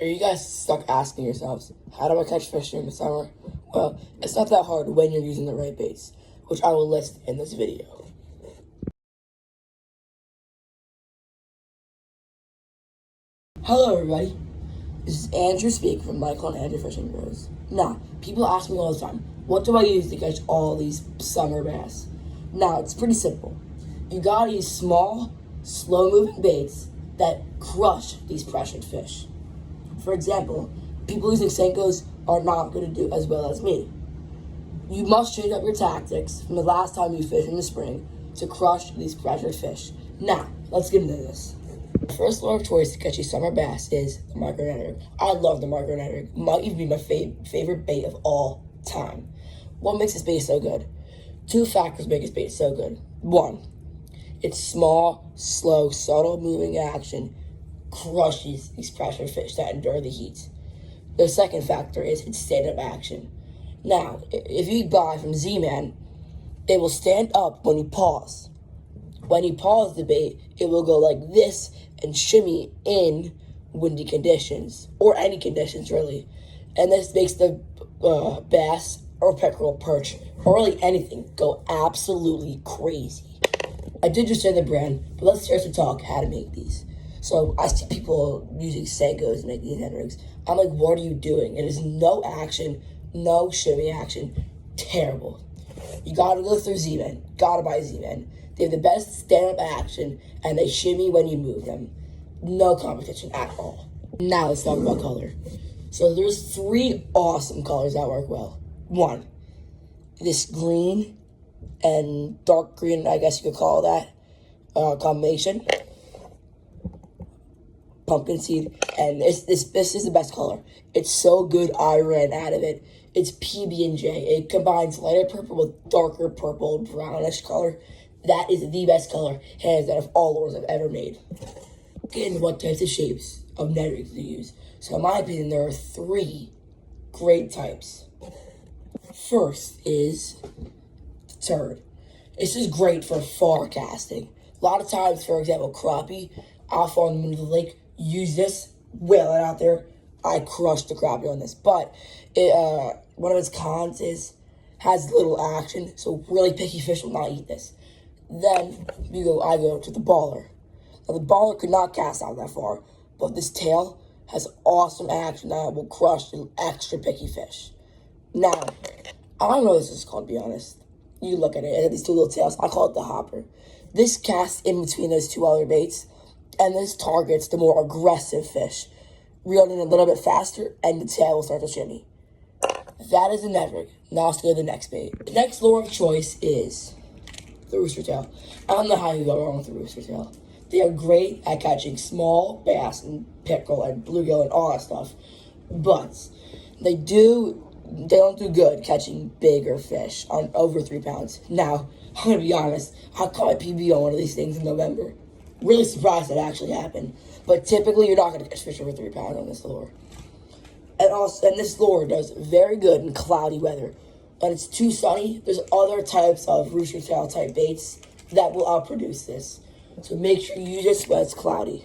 Are you guys stuck asking yourselves, how do I catch fish during the summer? Well, it's not that hard when you're using the right baits, which I will list in this video. Hello everybody, this is Andrew speaking from Michael and Andrew Fishing Bros. Now, people ask me all the time, what do I use to catch all these summer bass? Now, it's pretty simple. You gotta use small, slow-moving baits that crush these pressured fish. For example, people using Senkos are not going to do as well as me. You must change up your tactics from the last time you fished in the spring to crush these pressured fish. Now, let's get into this. The first lure of choice to catch a summer bass is the micro net rig. I love the micro net rig. It might even be my favorite bait of all time. What makes this bait so good? Two factors make this bait so good. One, it's small, slow, subtle moving action crushes these pressured fish that endure the heat. The second factor is its stand-up action. Now, if you buy from Z-Man, it will stand up when you pause. When you pause the bait, it will go like this and shimmy in windy conditions, or any conditions really. And this makes the bass or peckerel, perch, or really anything go absolutely crazy. I did just say the brand, but let's seriously talk how to make these. So I see people using Senkos to make these net rigs. I'm like, what are you doing? It is no action, no shimmy action. Terrible. You gotta go through Z-Man. Gotta buy Z-Man. They have the best stand-up action, and they shimmy when you move them. No competition at all. Now let's talk about color. So there's three awesome colors that work well. One, this green and dark green, I guess you could call that, combination. Pumpkin seed, and this is the best color. It's so good I ran out of it. It's PB&J. It combines lighter purple with darker purple, brownish color. That is the best color, hands down, of all lures I've ever made. Again, what types of shapes of net rigs to use? So in my opinion, there are three great types. First is the turd. This is great for far casting. A lot of times, for example, crappie, I'll fall in the middle of the lake, use this, whale it out there. I crushed the crappie on this, but one of its cons is has little action, so really picky fish will not eat this. Then I go to the baller. Now the baller could not cast out that far, but this tail has awesome action that will crush the extra picky fish. Now, I don't know what this is called, to be honest. You look at it, it has these two little tails. I call it the hopper. This casts in between those two other baits, and this targets the more aggressive fish, reeling in a little bit faster, and the tail will start to shimmy. That is the net rig. Now let's go to the next bait. The next lure of choice is the rooster tail. I don't know how you go wrong with the rooster tail. They are great at catching small bass and pickerel and bluegill and all that stuff, but they don't do good catching bigger fish on over 3 pounds. Now, I'm gonna be honest, I caught a PB on one of these things in November. Really surprised that actually happened. But typically, you're not going to catch fish over 3 pounds on this lure. And this lure does very good in cloudy weather. When it's too sunny, there's other types of rooster tail type baits that will outproduce this. So make sure you use this when it's cloudy.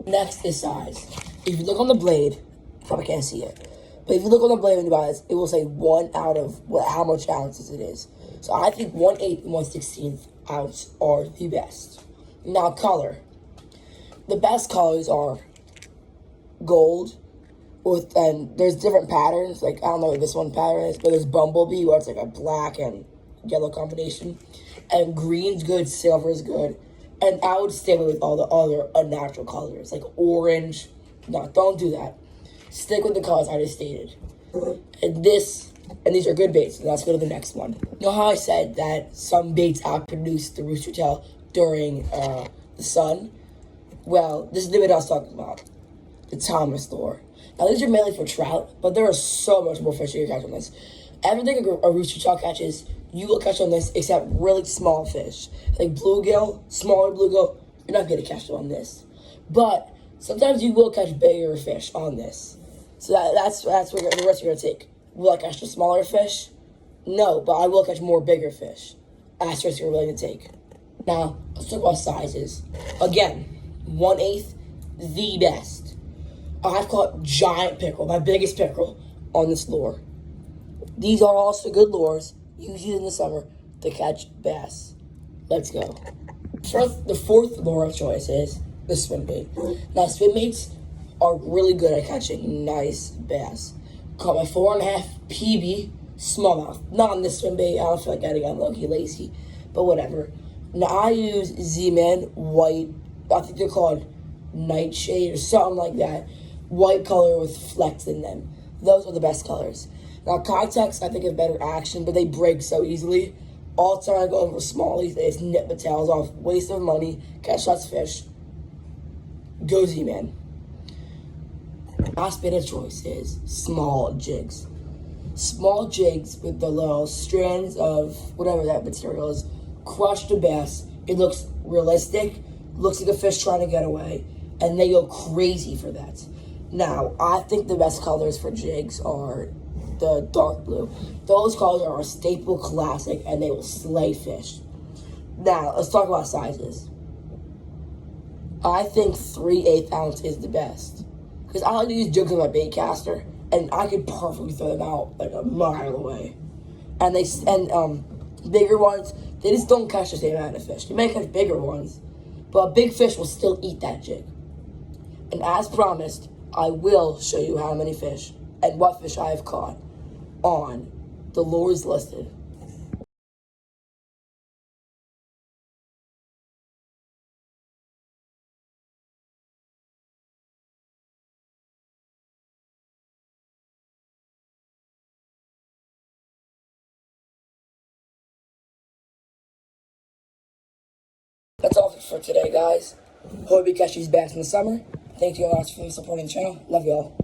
Next is size. If you look on the blade, you probably can't see it, but if you look on the blade when you buy this, it will say 1 out of how much ounces it is. So I think 1/8 and 1/16 ounce are the best. Now, color. The best colors are gold, and there's different patterns. Like, I don't know what this one pattern is, but there's Bumblebee, where it's like a black and yellow combination. And green's good, silver's good. And I would stay with all the other unnatural colors, like orange. No, don't do that. Stick with the colors I just stated. And these are good baits, so let's go to the next one. You know how I said that some baits outproduce the rooster tail during the sun? Well, this is the bait I was talking about. The Thomas lure. Now, these are mainly for trout, but there are so much more fish you can catch on this. Everything a rooster tail catches, you will catch on this, except really small fish. Like bluegill, smaller bluegill, you're not going to catch them on this. But sometimes you will catch bigger fish on this. So that's where the rest you're going to take. Will I catch the smaller fish? No, but I will catch more bigger fish. That's the risk you're willing to take. Now, let's talk about sizes. Again, 1/8, the best. I've caught giant pickerel, my biggest pickerel, on this lure. These are also good lures, used in the summer to catch bass. Let's go. The fourth lure of choice is the swim bait. Now, swim baits are really good at catching nice bass. Caught my 4.5 PB smallmouth. Not on this swim bait. I don't feel like getting on low-key lazy, but whatever. Now, I use Z-Man white. I think they're called Nightshade or something like that. White color with flecks in them. Those are the best colors. Now, Context, I think, have better action, but they break so easily. All the time I go over smallies, they just nip the tails off. Waste of money, catch less fish. Go Z-Man. Last bit of choice is small jigs. Small jigs with the little strands of whatever that material is. Crush the bass. It looks realistic. Looks like a fish trying to get away. And they go crazy for that. Now, I think the best colors for jigs are the dark blue. Those colors are a staple classic and they will slay fish. Now, let's talk about sizes. I think 3/8 ounce is the best. Because I like to use jigs with my bait caster and I could perfectly throw them out like a mile away. And bigger ones, they just don't catch the same amount of fish. They may catch bigger ones, but a big fish will still eat that jig. And as promised, I will show you how many fish and what fish I have caught on the lures listed. That's all for today, guys. Hope you catch these bass in the summer. Thank you all for supporting the channel. Love y'all.